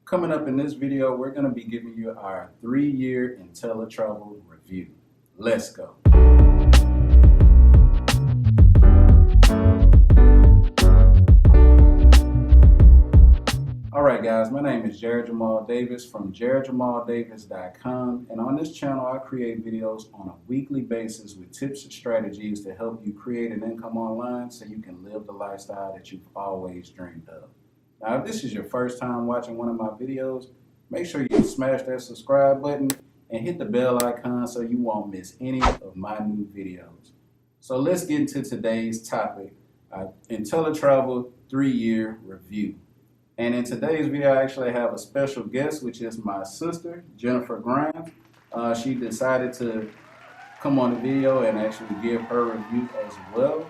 Coming up in this video, we're going to be giving you our 3-year Inteletravel review. Let's go. Alright guys, my name is Jarrett-Jamal Davis from jarrettjamaldavis.com, and on this channel I create videos on a weekly basis with tips and strategies to help you create an income online so you can live the lifestyle that you've always dreamed of. Now, if this is your first time watching one of my videos, make sure you smash that subscribe button and hit the bell icon so you won't miss any of my new videos. So let's get into today's topic, Inteletravel 3-year review. And in today's video, I actually have a special guest, which is my sister, Jennifer Grimes. She decided to come on the video and actually give her review as well.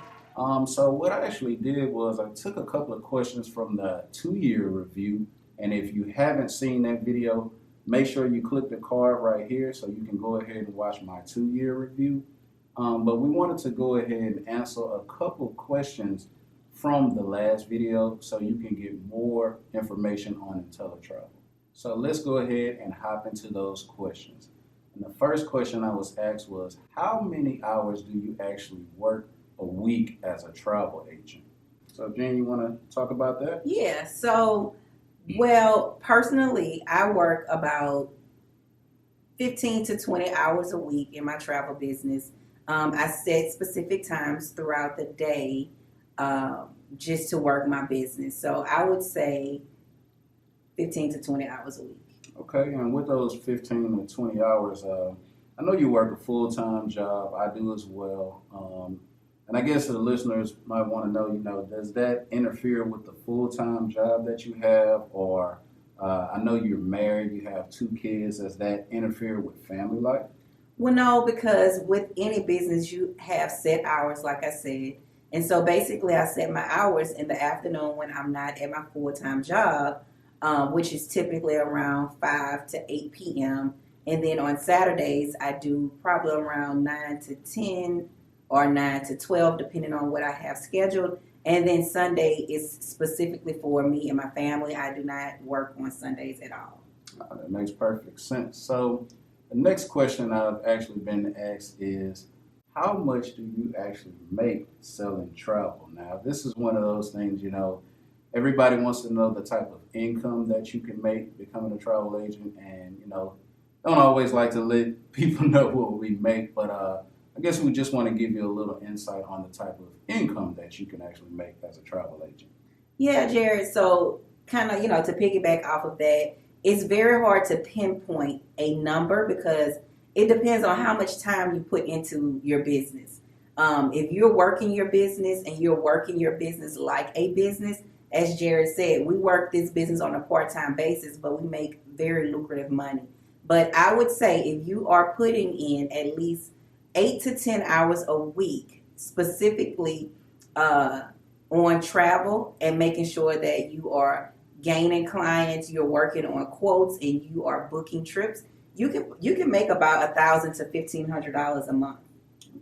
So what I actually did was I took a couple of questions from the 2-year review. And if you haven't seen that video, make sure you click the card right here so you can go ahead and watch my 2-year review. But we wanted to go ahead and answer a couple of questions from the last video so you can get more information on Inteletravel. So let's go ahead and hop into those questions. And the first question I was asked was, how many hours do you actually work a week as a travel agent? So Jen, you want to talk about that? Yeah, so, well, personally, I work about 15 to 20 hours a week in my travel business. I set specific times throughout the day just to work my business. So I would say 15 to 20 hours a week. Okay, and with those 15 to 20 hours, I know you work a full-time job. I do as well. And I guess the listeners might want to know, does that interfere with the full-time job that you have? Or I know you're married, you have 2 kids. Does that interfere with family life? Well, no, because with any business, you have set hours, like I said. And so basically I set my hours in the afternoon when I'm not at my full-time job, which is typically around 5 to 8 p.m. And then on Saturdays, I do probably around 9 to 10 or 9 to 12, depending on what I have scheduled. And then Sunday is specifically for me and my family. I do not work on Sundays at all. That makes perfect sense. So the next question I've actually been asked is, how much do you actually make selling travel? Now, this is one of those things, everybody wants to know the type of income that you can make becoming a travel agent, and, don't always like to let people know what we make, but I guess we just want to give you a little insight on the type of income that you can actually make as a travel agent. Yeah, Jared, so kind of, to piggyback off of that, it's very hard to pinpoint a number because it depends on how much time you put into your business. If you're working your business and you're working your business like a business, as Jared said, we work this business on a part-time basis, but we make very lucrative money. But I would say if you are putting in at least 8 to 10 hours a week, specifically on travel and making sure that you are gaining clients, you're working on quotes, and you are booking trips, you can make about $1,000 to $1,500 a month.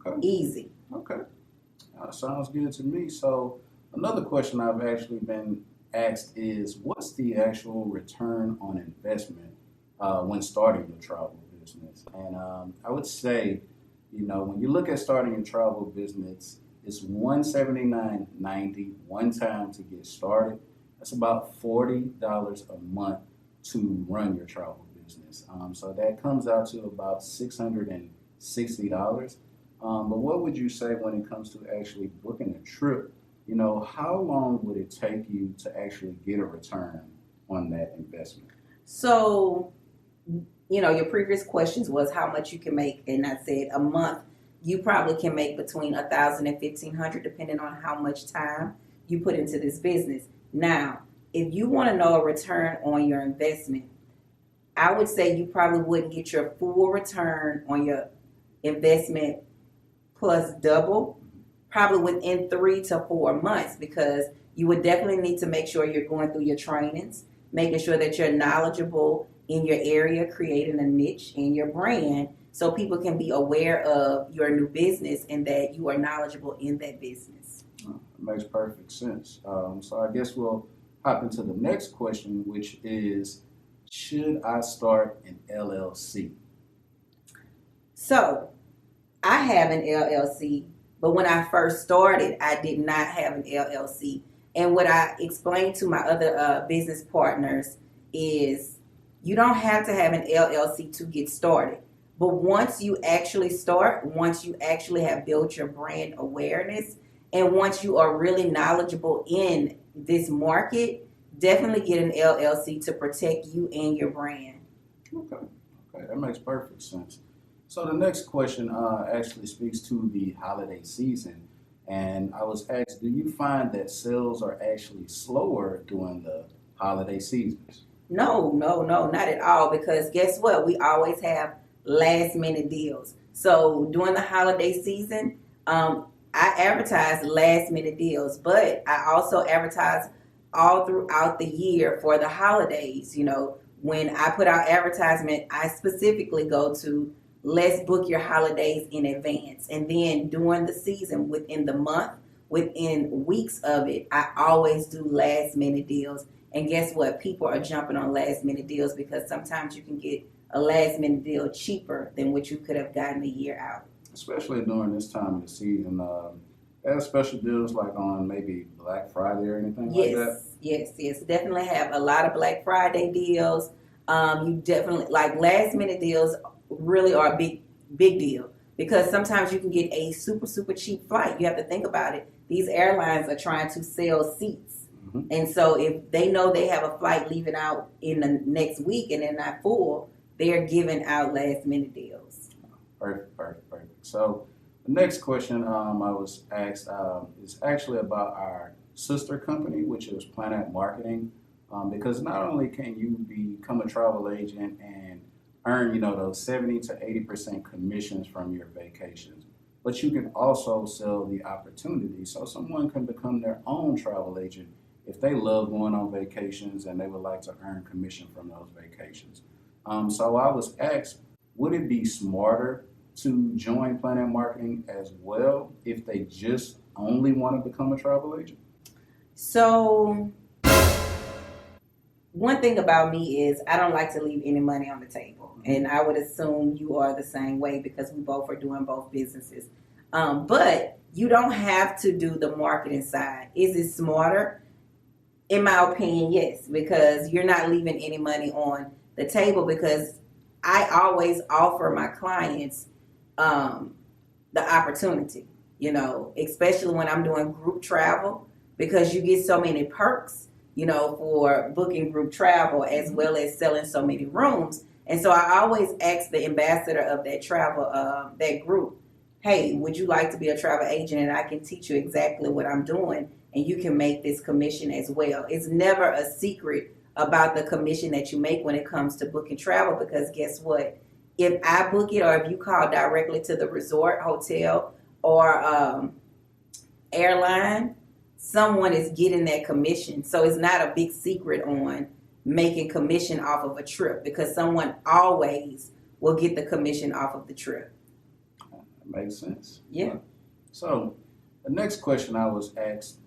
Okay. Easy. Okay. Sounds good to me. So another question I've actually been asked is, what's the actual return on investment when starting your travel business? And I would say, when you look at starting your travel business, it's $179.90 one time to get started. That's about $40 a month to run your travel business. So that comes out to about $660. But what would you say when it comes to actually booking a trip? How long would it take you to actually get a return on that investment? So, your previous questions was how much you can make, and I said a month you probably can make between $1,000 and $1,500 depending on how much time you put into this business. Now, if you want to know a return on your investment, I would say you probably wouldn't get your full return on your investment plus double probably within 3 to 4 months, because you would definitely need to make sure you're going through your trainings, making sure that you're knowledgeable in your area, creating a niche in your brand so people can be aware of your new business and that you are knowledgeable in that business. It makes perfect sense. So I guess we'll hop into the next question, which is, Should I start an LLC? So I have an LLC, but when I first started, I did not have an LLC. And what I explained to my other business partners is you don't have to have an LLC to get started. But once you actually start, once you actually have built your brand awareness, and once you are really knowledgeable in this market, definitely get an LLC to protect you and your brand. Okay, okay, that makes perfect sense. So the next question actually speaks to the holiday season. And I was asked, do you find that sales are actually slower during the holiday seasons? No, no, no, not at all. Because guess what? We always have last minute deals. So during the holiday season, I advertise last minute deals, but I also advertise all throughout the year for the holidays. You know, when I put out advertisement, I specifically go to let's book your holidays in advance. And then during the season, within the month, within weeks of it, I always do last minute deals. And guess what? People are jumping on last minute deals because sometimes you can get a last minute deal cheaper than what you could have gotten a year out. Especially during this time of the season. They have special deals like on maybe Black Friday or anything like that? Yes. Definitely have a lot of Black Friday deals. You definitely like last minute deals really are a big deal because sometimes you can get a super cheap flight. You have to think about it. These airlines are trying to sell seats. And so if they know they have a flight leaving out in the next week and they're not full, they're giving out last minute deals. Perfect. So the next question I was asked is actually about our sister company, which is Planet Marketing, because not only can you become a travel agent and earn, those 70 to 80% commissions from your vacations, but you can also sell the opportunity. So someone can become their own travel agent if they love going on vacations and they would like to earn commission from those vacations. So I was asked, would it be smarter to join Planet Marketing as well if they just only want to become a travel agent? So one thing about me is I don't like to leave any money on the table. And I would assume you are the same way because we both are doing both businesses. But you don't have to do the marketing side. Is it smarter? In my opinion, yes, because you're not leaving any money on the table because I always offer my clients the opportunity, especially when I'm doing group travel because you get so many perks, for booking group travel as well as selling so many rooms. And so I always ask the ambassador of that travel, that group, hey, would you like to be a travel agent? And I can teach you exactly what I'm doing and you can make this commission as well. It's never a secret about the commission that you make when it comes to booking travel because guess what? If I book it or if you call directly to the resort, hotel, or airline, someone is getting that commission. So it's not a big secret on making commission off of a trip because someone always will get the commission off of the trip. That makes sense. Yeah. So the next question I was asked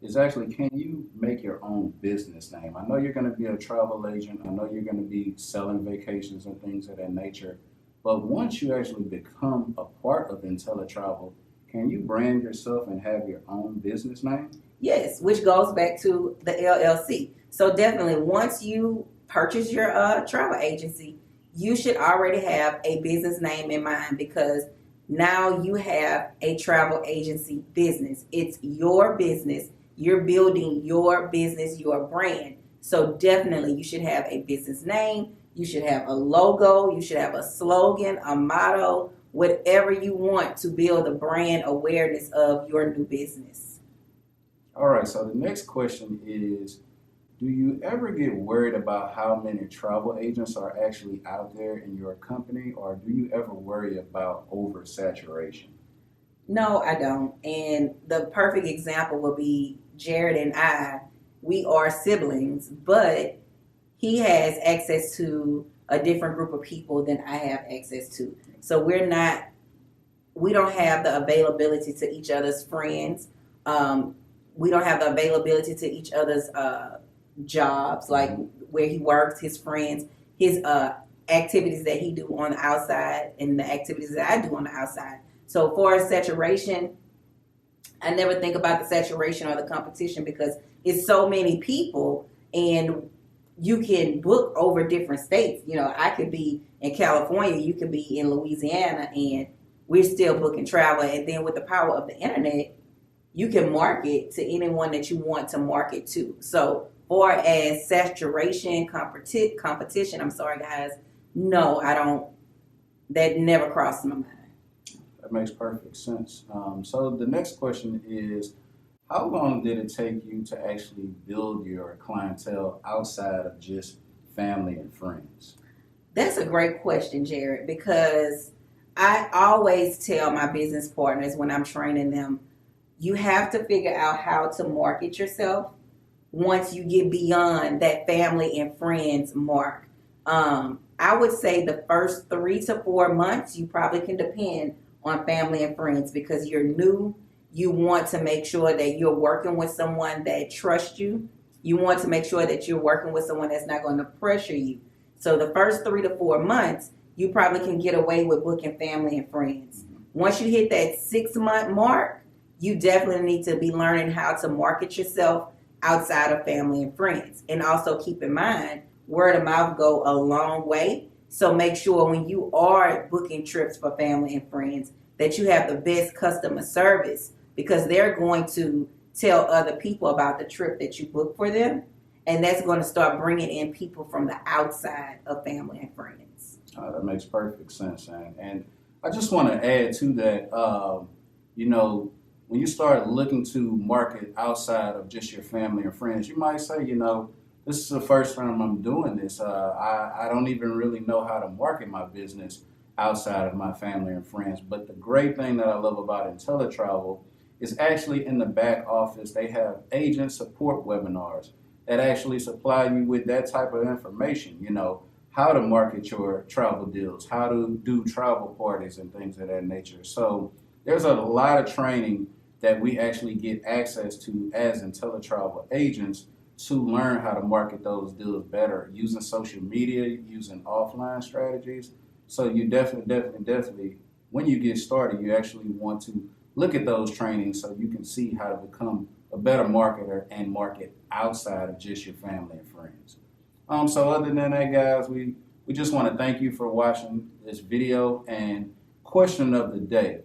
is actually, can you make your own business name? I know you're going to be a travel agent. I know you're going to be selling vacations and things of that nature. But once you actually become a part of Inteletravel, can you brand yourself and have your own business name? Yes, which goes back to the LLC. So definitely once you purchase your travel agency, you should already have a business name in mind because now you have a travel agency business. It's your business. You're building your business, your brand. So definitely you should have a business name. You should have a logo. You should have a slogan, a motto, whatever you want to build the brand awareness of your new business. All right, so the next question is, do you ever get worried about how many travel agents are actually out there in your company, or do you ever worry about oversaturation? No, I don't. And the perfect example would be Jared and I. We are siblings, but he has access to a different group of people than I have access to. So we don't have the availability to each other's friends. We don't have the availability to each other's jobs, like where he works, his friends, his activities that he do on the outside, and the activities that I do on the outside. So for saturation, I never think about the saturation or the competition because it's so many people, and you can book over different states. You know, I could be in California, you could be in Louisiana, and we're still booking travel. And then with the power of the internet, you can market to anyone that you want to market to. So far as saturation, competition, I'm sorry guys, no, I don't, that never crossed my mind. That makes perfect sense. So the next question is, how long did it take you to actually build your clientele outside of just family and friends? That's a great question, Jarrett, because I always tell my business partners when I'm training them, you have to figure out how to market yourself once you get beyond that family and friends mark. I would say the first 3 to 4 months, you probably can depend on family and friends because you're new. You want to make sure that you're working with someone that trusts you. You want to make sure that you're working with someone that's not going to pressure you. So the first 3 to 4 months, you probably can get away with booking family and friends. Once you hit that 6-month mark, you definitely need to be learning how to market yourself outside of family and friends. And also keep in mind, word of mouth go a long way. So make sure when you are booking trips for family and friends that you have the best customer service because they're going to tell other people about the trip that you booked for them. And that's going to start bringing in people from the outside of family and friends. That makes perfect sense. And I just want to add to that, you know, when you start looking to market outside of just your family and friends, you might say, you know, this is the first time I'm doing this. I don't even really know how to market my business outside of my family and friends. But the great thing that I love about Inteletravel is actually in the back office, they have agent support webinars that actually supply you with that type of information, you know, how to market your travel deals, how to do travel parties and things of that nature. So there's a lot of training that we actually get access to as Inteletravel agents to learn how to market those deals better using social media, using offline strategies. So you definitely, when you get started, you actually want to look at those trainings so you can see how to become a better marketer and market outside of just your family and friends. So other than that, guys, we just want to thank you for watching this video. And question of the day,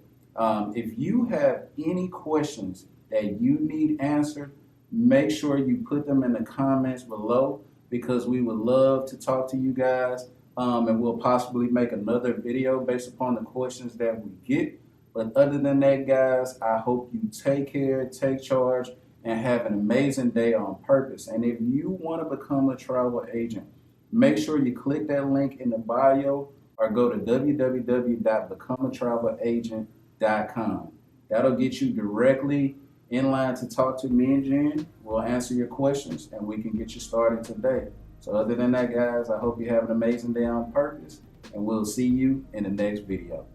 if you have any questions that you need answered, make sure you put them in the comments below because we would love to talk to you guys, and we'll possibly make another video based upon the questions that we get. But other than that, guys, I hope you take care, take charge, and have an amazing day on purpose. And if you want to become a travel agent, make sure you click that link in the bio or go to www.becomeatravelagent.com. That'll get you directly in line to talk to me and Jen. We'll answer your questions and we can get you started today. So other than that, guys, I hope you have an amazing day on purpose, and we'll see you in the next video.